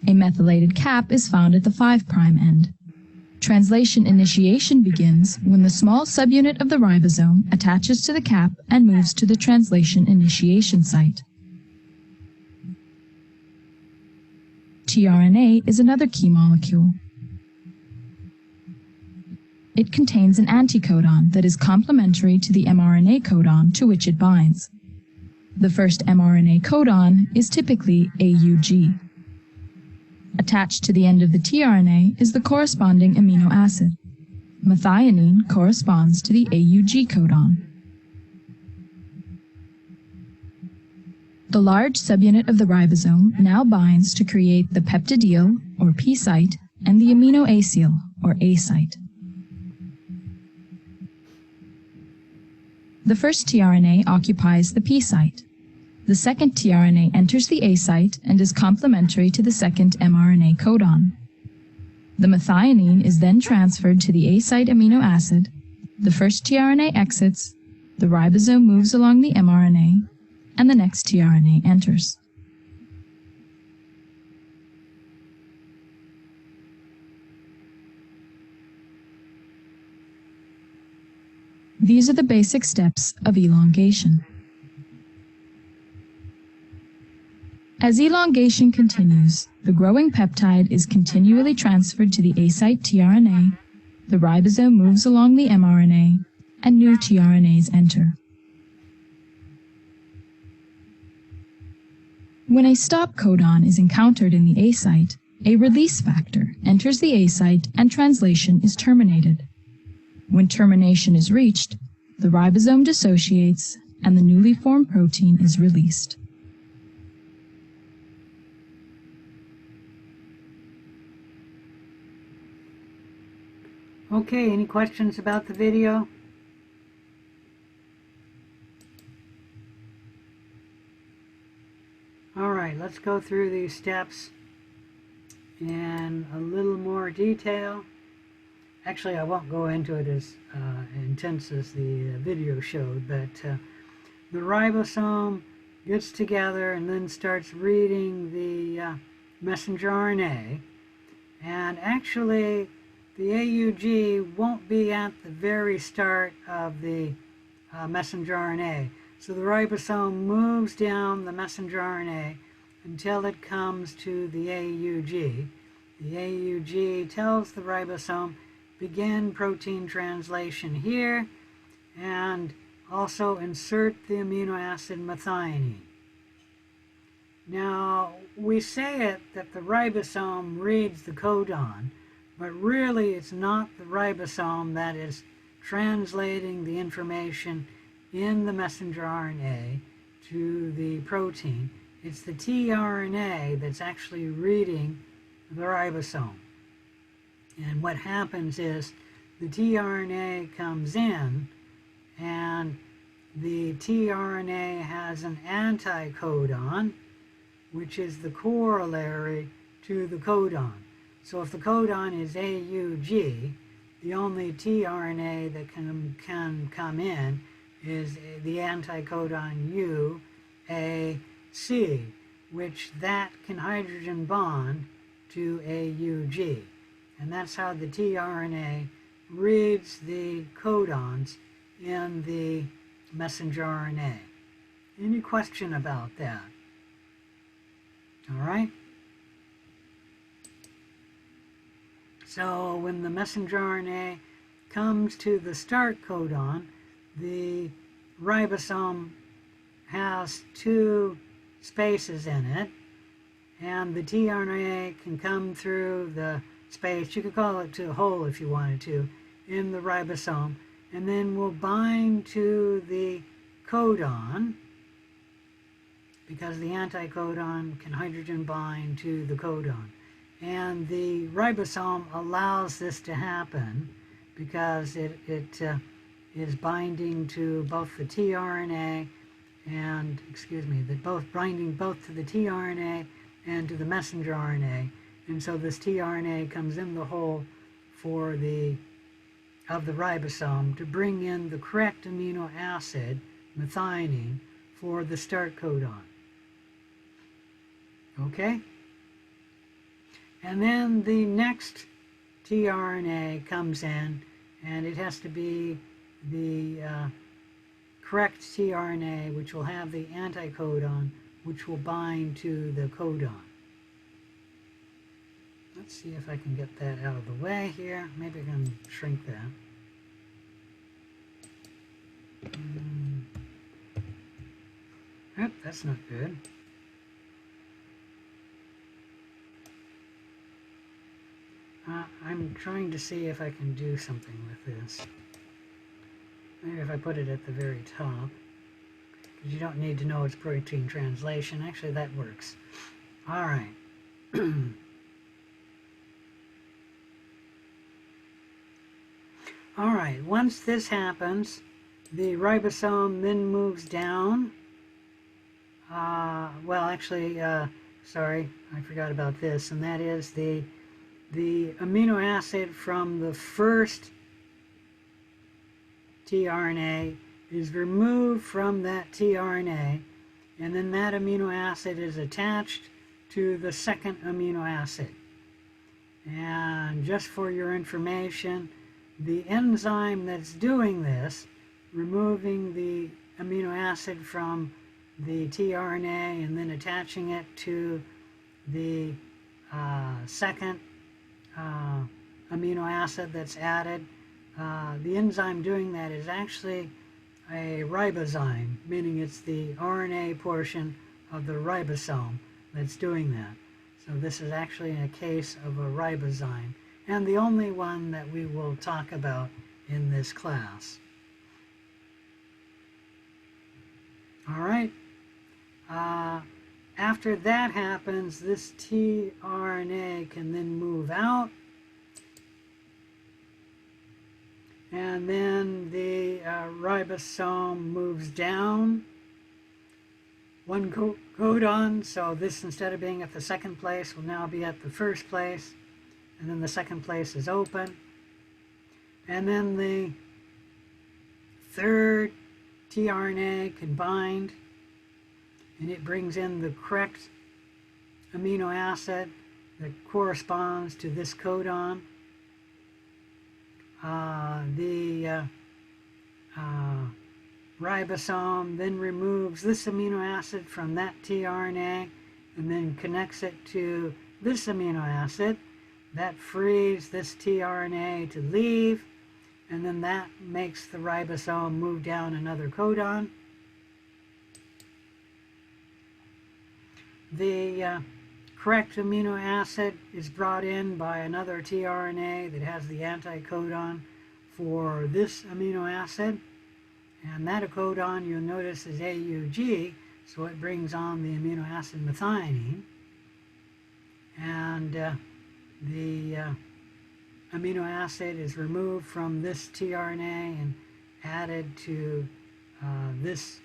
A methylated cap is found at the 5' end. Translation initiation begins when the small subunit of the ribosome attaches to the cap and moves to the translation initiation site. tRNA is another key molecule. It contains an anticodon that is complementary to the mRNA codon to which it binds. The first mRNA codon is typically AUG. Attached to the end of the tRNA is the corresponding amino acid. Methionine corresponds to the AUG codon. The large subunit of the ribosome now binds to create the peptidyl, or P site, and the aminoacyl, or A site. The first tRNA occupies the P site. The second tRNA enters the A site and is complementary to the second mRNA codon. The methionine is then transferred to the A site amino acid, the first tRNA exits, the ribosome moves along the mRNA, and the next tRNA enters. These are the basic steps of elongation. As elongation continues, the growing peptide is continually transferred to the A site tRNA, the ribosome moves along the mRNA, and new tRNAs enter. When a stop codon is encountered in the A site, a release factor enters the A site and translation is terminated. When termination is reached, the ribosome dissociates and the newly formed protein is released. Okay, any questions about the video? Alright, let's go through these steps in a little more detail. Actually, I won't go into it as intense as the video showed, but the ribosome gets together and then starts reading the messenger RNA. And actually, the AUG won't be at the very start of the messenger RNA. So the ribosome moves down the messenger RNA until it comes to the AUG. The AUG tells the ribosome, begin protein translation here, and also insert the amino acid methionine. Now, we say it that the ribosome reads the codon, but really it's not the ribosome that is translating the information in the messenger RNA to the protein. It's the tRNA that's actually reading the ribosome. And what happens is the tRNA comes in, and the tRNA has an anticodon, which is the corollary to the codon. So if the codon is AUG, the only tRNA that can come in is the anticodon UAC, which that can hydrogen bond to AUG. And that's how the tRNA reads the codons in the messenger RNA. Any question about that? All right? So when the messenger RNA comes to the start codon, the ribosome has two spaces in it, and the tRNA can come through the space, you could call it to a hole if you wanted to, in the ribosome, and then will bind to the codon, because the anticodon can hydrogen bind to the codon. And the ribosome allows this to happen because it is binding to both the tRNA and, binding both to the tRNA and to the messenger RNA. And so this tRNA comes in the hole for the of the ribosome to bring in the correct amino acid, methionine, for the start codon. Okay? And then the next tRNA comes in, and it has to be the correct tRNA, which will have the anticodon, which will bind to the codon. Let's see if I can get that out of the way here. Maybe I can shrink that. Yep, that's not good. I'm trying to see if I can do something with this. Maybe if I put it at the very top, because you don't need to know it's protein translation. Actually, that works. All right. All right, once this happens, the ribosome then moves down. Well, actually, sorry, I forgot about this, and that is the amino acid from the first tRNA is removed from that tRNA, and then that amino acid is attached to the second amino acid. And just for your information, the enzyme that's doing this, removing the amino acid from the tRNA and then attaching it to the second amino acid that's added, the enzyme doing that is actually a ribozyme, meaning it's the RNA portion of the ribosome that's doing that. So this is actually a case of a ribozyme, and the only one that we will talk about in this class. All right. After that happens, this tRNA can then move out, and then the ribosome moves down one codon, so this, instead of being at the second place, will now be at the first place, and then the second place is open, and then the third tRNA can bind, and it brings in the correct amino acid that corresponds to this codon. The ribosome then removes this amino acid from that tRNA and then connects it to this amino acid. That frees this tRNA to leave, and then that makes the ribosome move down another codon. The correct amino acid is brought in by another tRNA that has the anticodon for this amino acid, and that codon, you'll notice, is AUG, so it brings on the amino acid methionine, and the amino acid is removed from this tRNA and added to this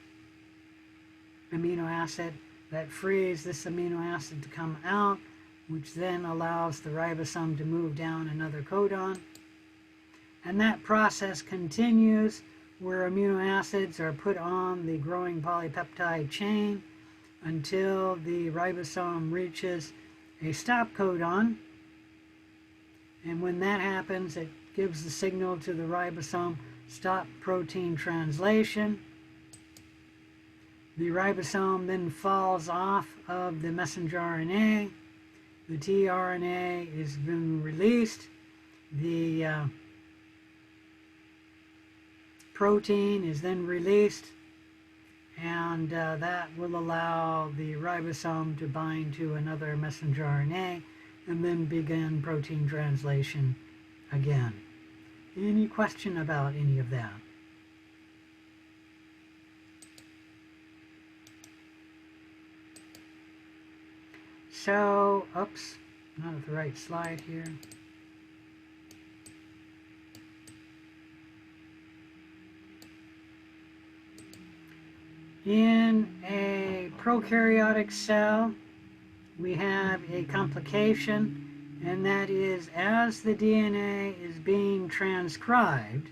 amino acid. That frees this amino acid to come out, which then allows the ribosome to move down another codon. And that process continues where amino acids are put on the growing polypeptide chain until the ribosome reaches a stop codon. And when that happens, it gives the signal to the ribosome, stop protein translation. The ribosome then falls off of the messenger RNA. The tRNA is then released. The protein is then released, and that will allow the ribosome to bind to another messenger RNA and then begin protein translation again. Any question about any of that? So, oops, not at the right slide here. In a prokaryotic cell, we have a complication, and that is as the DNA is being transcribed,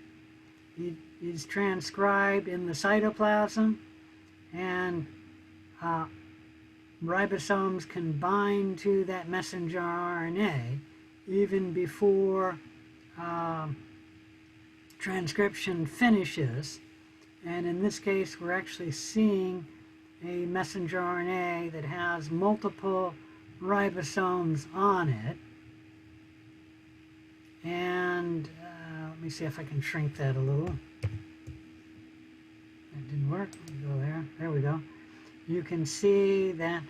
it is transcribed in the cytoplasm, and ribosomes can bind to that messenger RNA even before transcription finishes. And in this case, we're actually seeing a messenger RNA that has multiple ribosomes on it. And let me see if I can shrink that a little. That didn't work. Let me go there. There we go. You can see that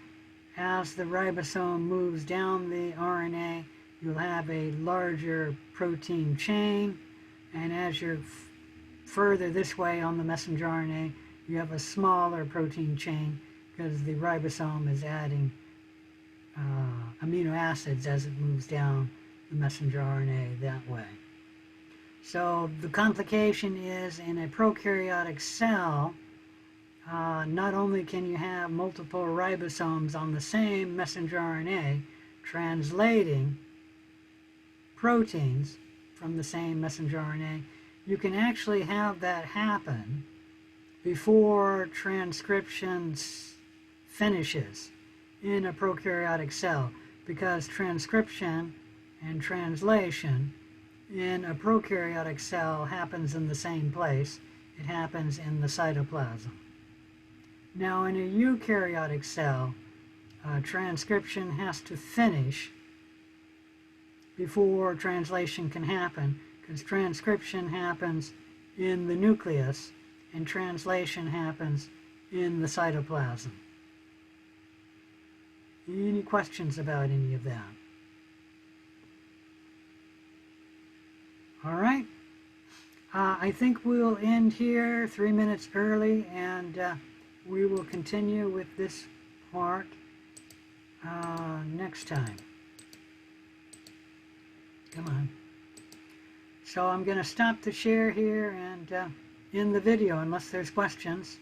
as the ribosome moves down the RNA, you'll have a larger protein chain, and as you're further this way on the messenger RNA, you have a smaller protein chain because the ribosome is adding amino acids as it moves down the messenger RNA that way. So the complication is in a prokaryotic cell, not only can you have multiple ribosomes on the same messenger RNA translating proteins from the same messenger RNA, you can actually have that happen before transcription finishes in a prokaryotic cell, because transcription and translation in a prokaryotic cell happens in the same place. It happens in the cytoplasm. Now in a eukaryotic cell, transcription has to finish before translation can happen, because transcription happens in the nucleus and translation happens in the cytoplasm. Any questions about any of that? All right. I think we'll end here 3 minutes early, and we will continue with this part next time. Come on. So I'm going to stop the share here and end the video unless there's questions.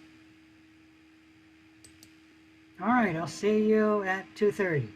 All right, I'll see you at 2:30.